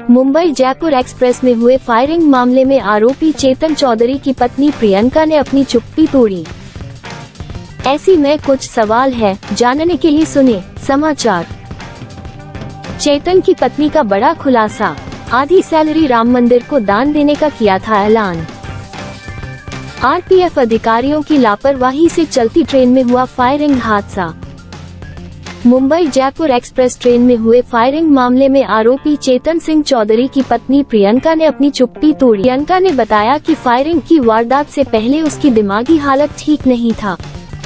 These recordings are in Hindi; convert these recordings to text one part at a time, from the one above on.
मुंबई जयपुर एक्सप्रेस में हुए फायरिंग मामले में आरोपी चेतन चौधरी की पत्नी प्रियंका ने अपनी चुप्पी तोड़ी। ऐसी में कुछ सवाल है, जानने के लिए सुने समाचार। चेतन की पत्नी का बड़ा खुलासा, आधी सैलरी राम मंदिर को दान देने का किया था ऐलान। आरपीएफ अधिकारियों की लापरवाही से चलती ट्रेन में हुआ फायरिंग हादसा। मुंबई जयपुर एक्सप्रेस ट्रेन में हुए फायरिंग मामले में आरोपी चेतन सिंह चौधरी की पत्नी प्रियंका ने अपनी चुप्पी तोड़ी। प्रियंका ने बताया कि फायरिंग की वारदात से पहले उसकी दिमागी हालत ठीक नहीं था।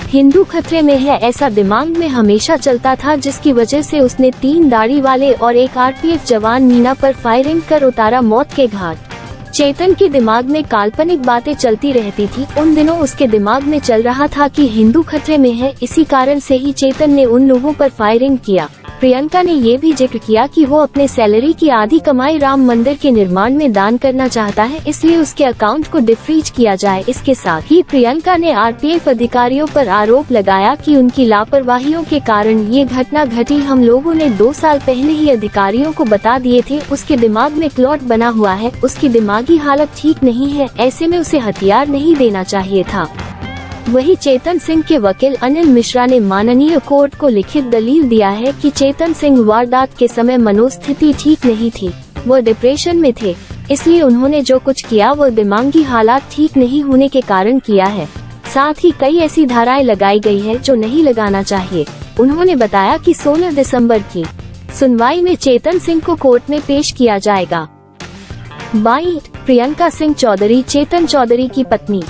हिंदू खतरे में है ऐसा दिमाग में हमेशा चलता था, जिसकी वजह से उसने 3 दाढ़ी वाले और एक आरपीएफ जवान मीना पर फायरिंग कर उतारा मौत के घाट। चेतन के दिमाग में काल्पनिक बातें चलती रहती थी। उन दिनों उसके दिमाग में चल रहा था कि हिंदू खतरे में है, इसी कारण से ही चेतन ने उन लोगों पर फायरिंग किया। प्रियंका ने ये भी जिक्र किया कि वो अपने सैलरी की आधी कमाई राम मंदिर के निर्माण में दान करना चाहता है, इसलिए उसके अकाउंट को डिफ्रीज किया जाए। इसके साथ ही प्रियंका ने आरपीएफ अधिकारियों पर आरोप लगाया कि उनकी लापरवाहियों के कारण ये घटना घटी। हम लोगों ने 2 साल पहले ही अधिकारियों को बता दिए थे, उसके दिमाग में क्लॉट बना हुआ है, उसकी दिमागी हालत ठीक नहीं है, ऐसे में उसे हथियार नहीं देना चाहिए था। वही चेतन सिंह के वकील अनिल मिश्रा ने माननीय कोर्ट को लिखित दलील दिया है कि चेतन सिंह वारदात के समय मनोस्थिति ठीक नहीं थी, वो डिप्रेशन में थे, इसलिए उन्होंने जो कुछ किया वो दिमागी हालात ठीक नहीं होने के कारण किया है। साथ ही कई ऐसी धाराएं लगाई गई है जो नहीं लगाना चाहिए। उन्होंने बताया कि 16 दिसंबर की सुनवाई में चेतन सिंह को कोर्ट में पेश किया जाएगा। बाइट, प्रियंका सिंह चौधरी चेतन चौधरी की पत्नी।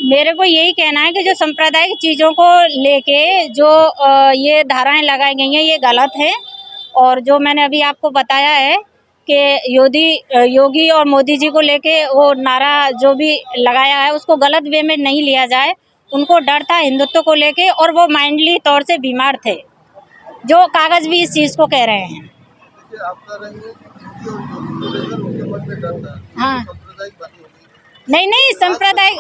मेरे को यही कहना है कि जो सांप्रदायिक चीज़ों को लेके जो ये धाराएं लगाई गई हैं ये गलत है। और जो मैंने अभी आपको बताया है कि योगी और मोदी जी को लेके वो नारा जो भी लगाया है उसको गलत वे में नहीं लिया जाए। उनको डर था हिंदुत्व को लेके और वो माइंडली तौर से बीमार थे, जो कागज़ भी इस चीज़ को कह रहे हैं। हाँ, नहीं सांप्रदायिक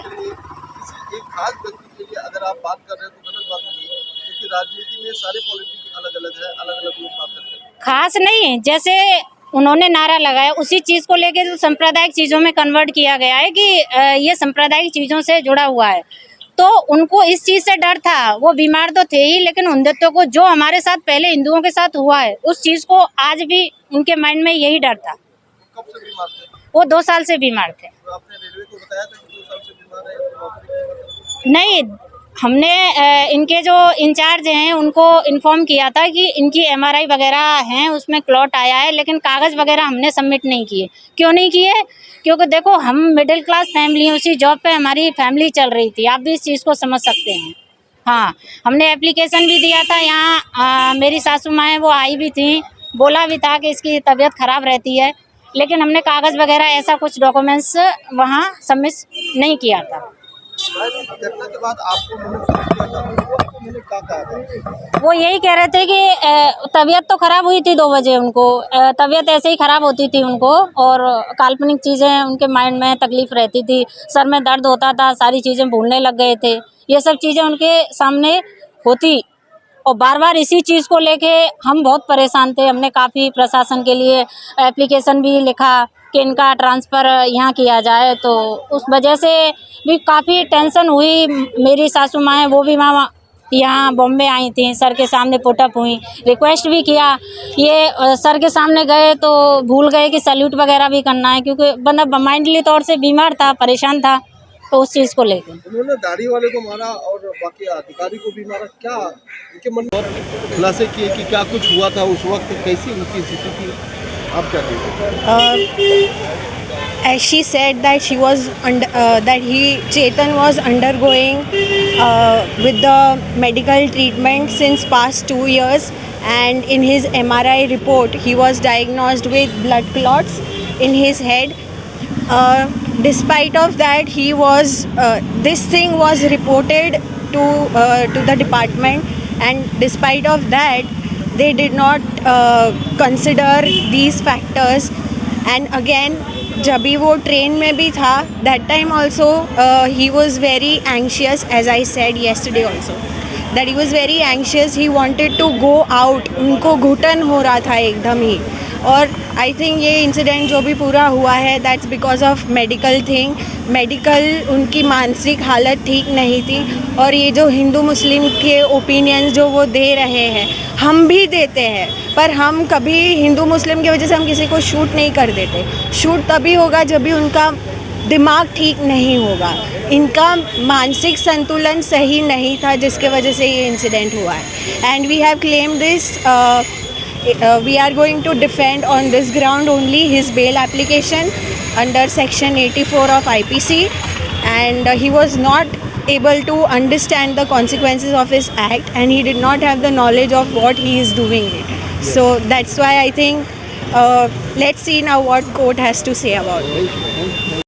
एक खास व्यक्ति के लिए अगर आप बात कर रहे हैं तो गलत बात नहीं है, क्योंकि राजनीति में सारे पॉलिटिक्स अलग-अलग है, अलग-अलग लोग बात करते हैं। खास नहीं, जैसे उन्होंने नारा लगाया उसी चीज़ को लेके जो सांप्रदायिक चीज़ों में कन्वर्ट किया गया है कि ये सांप्रदायिक चीज़ों से जुड़ा हुआ है, तो उनको इस चीज़ से डर था। वो बीमार तो थे ही, लेकिन हिंदुत्व को जो हमारे साथ पहले हिंदुओं के साथ हुआ है उस चीज़ को आज भी उनके माइंड में यही डर था। कब से बीमार थे? वो 2 साल से बीमार थे। तो आपने रेलवे को बताया था कि 2 साल से बीमार है, तो नहीं, हमने इनके जो इंचार्ज हैं उनको इन्फॉर्म किया था कि इनकी एमआरआई वगैरह हैं, उसमें क्लॉट आया है, लेकिन कागज़ वगैरह हमने सबमिट नहीं किए। क्यों नहीं किए? क्योंकि देखो हम मिडिल क्लास फैमिली हैं, उसी जॉब पे हमारी फैमिली चल रही थी, आप भी इस चीज़ को समझ सकते हैं। हाँ, हमने एप्लीकेशन भी दिया था यहाँ, मेरी सासू माँ हैं वो आई भी थी, बोला भी था कि इसकी तबीयत ख़राब रहती है, लेकिन हमने कागज़ वगैरह ऐसा कुछ डॉक्यूमेंट्स वहाँ सबमिट नहीं किया था। घटना के बाद आपको मैंने क्या कहा था? वो यही कह रहे थे कि तबीयत तो ख़राब हुई थी 2 बजे, उनको तबीयत ऐसे ही ख़राब होती थी उनको, और काल्पनिक चीज़ें उनके माइंड में तकलीफ़ रहती थी, सर में दर्द होता था, सारी चीज़ें भूलने लग गए थे, ये सब चीज़ें उनके सामने होती। और बार बार इसी चीज़ को लेके हम बहुत परेशान थे। हमने काफ़ी प्रशासन के लिए एप्लीकेशन भी लिखा कि इनका ट्रांसफ़र यहाँ किया जाए, तो उस वजह से भी काफ़ी टेंशन हुई। मेरी सासू माँ हैं वो भी वहाँ यहाँ बॉम्बे आई थी, सर के सामने पुटअप हुई, रिक्वेस्ट भी किया। ये सर के सामने गए तो भूल गए कि सैल्यूट वगैरह भी करना है, क्योंकि बंदा माइंडली तौर से बीमार था, परेशान था, तो उस चीज़ को लेकर उन्होंने दाढ़ी वाले को मारा और बाकी अधिकारी को भी मारा। क्या उनके मन में खुलासे किए कि क्या कुछ हुआ था उस वक्त, कैसी उनकी स्थिति थी, आप क्या कहेंगे? As she said that she was Chetan was undergoing with the medical treatment since past 2 years, and in his MRI report he was diagnosed with blood clots in his head. Despite of that, he was this thing was reported to the department, and despite of that they did not consider these factors. And again, जब भी वो ट्रेन में भी था, that time also he was very anxious, as I said yesterday also, that he was very anxious, he wanted to go out, उनको घुटन हो रहा था एकदम ही. और आई थिंक ये इंसिडेंट जो भी पूरा हुआ है, that's because of medical thing. Medical उनकी मानसिक हालत ठीक नहीं थी. और ये जो हिंदू मुस्लिम के ओपिनियंस जो वो दे रहे हैं, हम भी देते हैं, पर हम कभी हिंदू मुस्लिम की वजह से हम किसी को शूट नहीं कर देते. शूट तभी होगा जब भी उनका दिमाग ठीक नहीं होगा, इनका मानसिक संतुलन सही नहीं था, जिसके वजह से ये इंसिडेंट हुआ है. And we have claim this, we are going to defend on this ground only his bail application under section 84 of IPC, and he was not able to understand the consequences of his act, and he did not have the knowledge of what he is doing it. So that's why I think let's see now what court has to say about it.